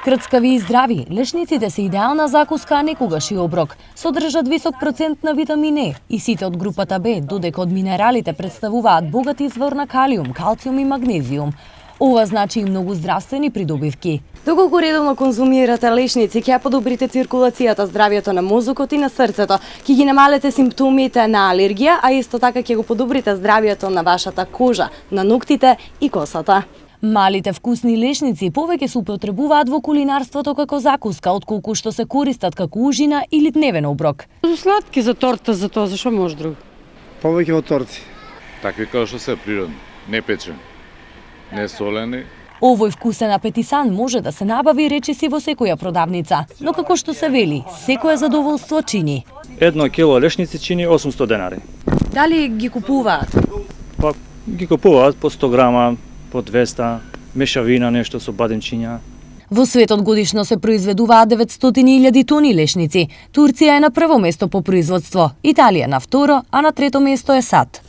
Крцкави и здрави, лешниците се идеална закуска, а некогаш и оброк. Содржат висок процент на витамин Е и сите од групата Б, додека од минералите представуваат богат извор на калиум, калциум и магнезиум. Ова значи и многу здравствени придобивки. Доколку редовно конзумирате лешници, ќе подобрите циркулацијата, здравјето на мозокот и на срцето, ќе ги намалите симптомите на алергија, а исто така ќе го подобрите здравјето на вашата кожа, на ноктите и косата. Малите вкусни лешници повеќе се употребуваат во кулинарството како закуска, отколку што се користат како ужина или дневен оброк. Сладки за торта, за тоа, зашо може друго? Повеќе во торти. Такви како што се природни, не печени, не солени. Овој вкусен апетисан може да се набави речиси во секоја продавница, но како што се вели, секое задоволство чини. 1 кило лешници чини 800 денари. Дали ги купуваат? Па ги купуваат по 100 грама, по 200, мешавина нешто со бадемчиња. Во светот годишно се произведуваат 900.000 тони лешници. Турција е на прво место по производство, Италија на второ, а на трето место е САД.